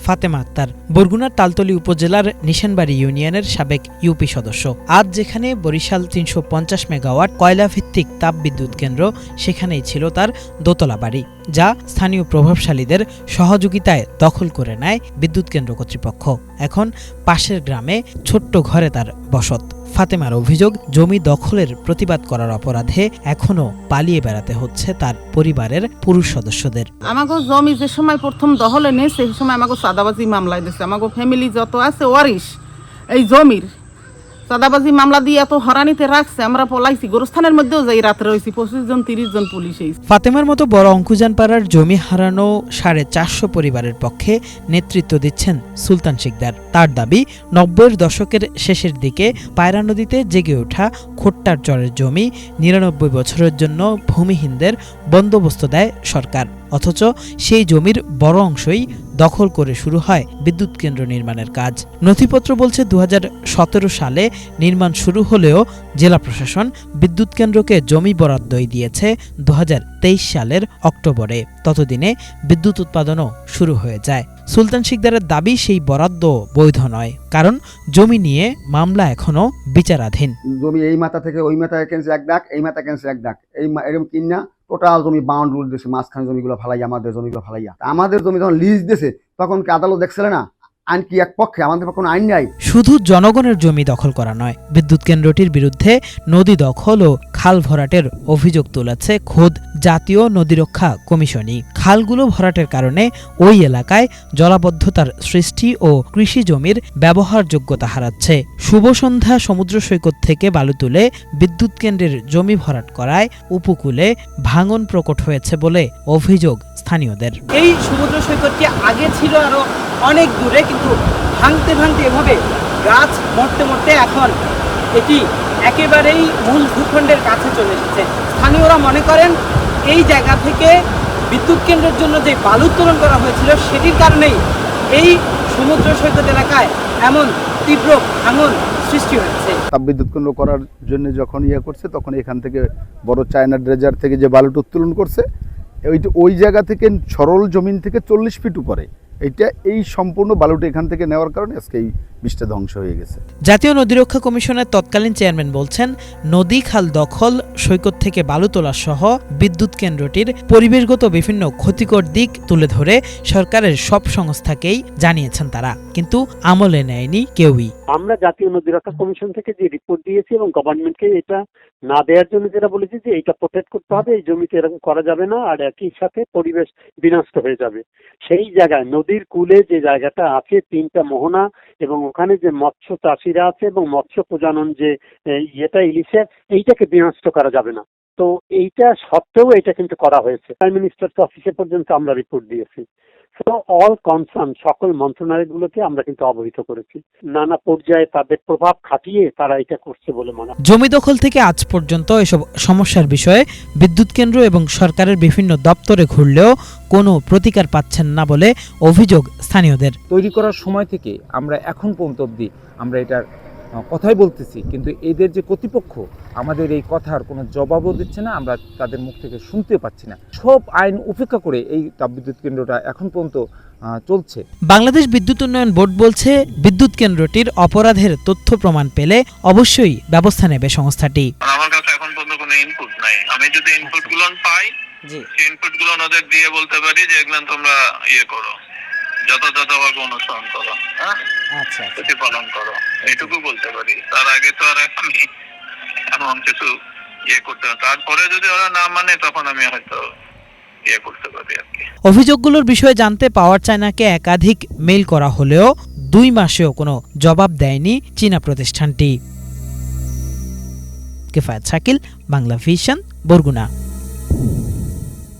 ফাতেমা আক্তার, বরগুনার তালতলী উপজেলার নিশানবাড়ি ইউনিয়নের সাবেক ইউপি সদস্য। আজ যেখানে বরিশাল ৩৫০ মেগাওয়াট কয়লাভিত্তিক তাপবিদ্যুৎ কেন্দ্র, সেখানেই ছিল তার দোতলা বাড়ি, যা স্থানীয় প্রভাবশালীদের সহযোগিতায় দখল করে নেয় বিদ্যুৎ কেন্দ্র কর্তৃপক্ষ। এখন পাশের গ্রামে ছোট্ট ঘরে তার বসত। ফাতেমার অভিযোগ, জমি দখলের প্রতিবাদ করার অপরাধে এখনো পালিয়ে বেড়াতে হচ্ছে তার পরিবারের পুরুষ সদস্যদের। আমাকে জমি যে সময় প্রথম দখলে নেই, সেই সময় আমাকে সাদাবাজি মামলায় দিচ্ছে। আমাকে ফ্যামিলি যত আছে ওয়ারিশ এই জমির সাদাবাজি মামলা দিয়ে এত হরানিতে রাখছে, আমরা পলাইছি। গোরস্থানের মধ্যেও যাই রাত্রে রয়েছি, 25 জন 30 জন পুলিশ। ফাতেমার মতো বড় অঙ্কুজান পাড়ার জমি হারানো 450 পরিবারের পক্ষে নেতৃত্ব দিচ্ছেন সুলতান শিকদার। তার দাবি, 90-এর দশকের শেষের দিকে পায়রা নদীতে জেগে ওঠা খোট্টার চরের জমি 99 বছরের জন্য ভূমিহীনদের বন্দোবস্ত দেয় সরকার, অথচ সেই জমির বড় অংশই দখল করে শুরু হয় বিদ্যুৎ কেন্দ্র নির্মাণের কাজ। নথিপত্র বলছে 2017 সালে নির্মাণ শুরু হলেও জেলা প্রশাসন বিদ্যুৎ কেন্দ্রকে জমি বরাদ্দই দিয়েছে 2023 সালের অক্টোবরে। ততদিনে বিদ্যুৎ উৎপাদনও শুরু হয়ে যায়। সুলতান শিকদারের দাবি, সেই বরাদ্দ বৈধ নয়, কারণ জমি নিয়ে মামলা এখনো বিচারাধীন। জমি এই মাথা থেকে ওই মাথায় কেনছে এক ডাক, এই মাথা কেনছে এক ডাক, এরকম কিনা টোটাল জমি বাউন্ডারি দিয়েছে, মাঝখানে জমিগুলো ফালাইয়া, আমাদের জমিগুলো ফালাইয়া। আমাদের জমি যখন লিজ দিয়েছে তখন কি আদালত দেখছিল না আইন কি এক পক্ষে? আমাদের কোনো আইন নাই। শুধু জনগণের জমি দখল করা নয়, বিদ্যুৎ কেন্দ্রটির বিরুদ্ধে নদী দখল ও খাল ভরাটের অভিযোগ তুলেছে খোদ জাতীয় নদী রক্ষা কমিশনই। খালগুলো ভরাটের কারণে ওই এলাকায় জলাবদ্ধতার সৃষ্টি ও কৃষি জমির ব্যবহারযোগ্যতা হারাচ্ছে। শুভ সন্ধ্যা সমুদ্র সৈকত থেকে বালু তুলে বিদ্যুৎ কেন্দ্রের জমি ভরাট করায় উপকূলে ভাঙন প্রকট হয়েছে বলে অভিযোগ স্থানীয়দের। এই সমুদ্র সৈকতটি আগে ছিল আরো অনেক দূরে, কিন্তু ভাঙতে ভাঙতে এভাবে গাছ মরতে মরতে এখন এটি একেবারেই মূল ভূখণ্ডের কাছে চলে এসেছে। স্থানীয়রা মনে করেন এই জায়গা থেকে বিদ্যুৎ কেন্দ্রের জন্য যে বালু উত্তোলন করা হয়েছিল, সেটির কারণেই এই সমুদ্র সৈকত এলাকায় এমন তীব্র ভাঙন সৃষ্টি হয়েছে। তাপবিদ্যুৎ কেন্দ্র করার জন্য যখন করছে, তখন এখান থেকে বড় চায়না ড্রেজার থেকে যে বালুটা উত্তোলন করছে, ওই জায়গা থেকে সরল জমিন থেকে 40 ফিট উপরে এই সম্পূর্ণ বালুটা এখান থেকে নেওয়ার কারণে আজকে এই বৃষ্টি ধ্বংস হয়ে গেছে। জাতীয় নদী রক্ষা কমিশনের তৎকালীন চেয়ারম্যান বলছেন, নদী খাল দখল, সৈকত থেকে বালু তোলা সহ বিদ্যুৎ কেন্দ্রটির পরিবেশগত বিভিন্ন ক্ষতিকর দিক তুলে ধরে সরকারের সব সংস্থাকেই জানিয়েছেন তারা, কিন্তু আমলে নেয়নি কেউই। আমরা জাতীয় নদী রক্ষা কমিশন থেকে যে রিপোর্ট দিয়েছি এবং গভর্নমেন্টকে এটা না দেওয়ার জন্য যেটা বলেছি যে এটা প্রোটেক্ট করতে হবে, এই জমিতে এরকম করা যাবে না, আর একই সাথে পরিবেশ বিনষ্ট হয়ে যাবে। সেই জায়গায় নদীর কূলে যে জায়গাটা আছে, 3টা মোহনা, এবং ওখানে যে মৎস্য চাষিরা আছে এবং মৎস্য প্রজনন যে ইলিশের, এইটাকে বিনষ্ট করা যাবে না। তো এইটা সত্ত্বেও এটা কিন্তু করা হয়েছে। প্রাইম মিনিস্টার্স অফিসে পর্যন্ত আমরা রিপোর্ট দিয়েছি। সো অল কনসার্ন সকল মন্ত্রণালয়গুলোকে আমরা কিন্তু অবহিত করেছি। নানা পর্যায়ে তাদের প্রভাব খাটিয়ে তারা এটা করছে বলে মনে হয়। জমি দখল থেকে আজ পর্যন্ত এসব সমস্যার বিষয়ে বিদ্যুৎ কেন্দ্র এবং সরকারের বিভিন্ন দপ্তরে ঘুরলেও কোনো প্রতিকার পাচ্ছেন না বলে অভিযোগ স্থানীয়দের। তৈরি করার সময় থেকে আমরা এখন পর্যন্ত অবধি আমরা এটার কথাই বলতেছি, কিন্তু এদের যে কর্তৃপক্ষ আমাদের এই কথার কোনো জবাবও দিচ্ছে না, আমরা তাদের মুখ থেকে শুনতে পাচ্ছি না। সব আইন উপেক্ষা করে এই তাপবিদ্যুৎ কেন্দ্রটা এখন পর্যন্ত চলছে। বাংলাদেশ বিদ্যুৎ উন্নয়ন বোর্ড বলছে, বিদ্যুৎ কেন্দ্রটির অপরাধের তথ্য প্রমাণ পেলে অবশ্যই ব্যবস্থা নেবে সংস্থাটি। আমার কাছে এখন পর্যন্ত কোনো ইনপুট নাই। আমি যদি ইনপুট গুলো পাই, সেই ইনপুট গুলো ওদের দিয়ে বলতে পারি যে এগুলো তোমরা করো, যথাযথভাবে অনুসরণ করো, আচ্ছা, প্রতিপালন করো, এইটুকু বলতে পারি। তার আগে তো আর আমি এমন কিছু করতে না। তারপরে যদি ওরা না মানে, তখন আমি হয়তো করতে পারি আর কি। অভিযোগগুলোর বিষয়ে জানতে পাওয়ার চায়নাকে একাধিক মেইল করা হলেও 2 মাসেও কোনো জবাব দেয়নি চীনা প্রতিষ্ঠানটি। কিফায়েত শাকিল, বাংলা ভিশন, বরগুনা।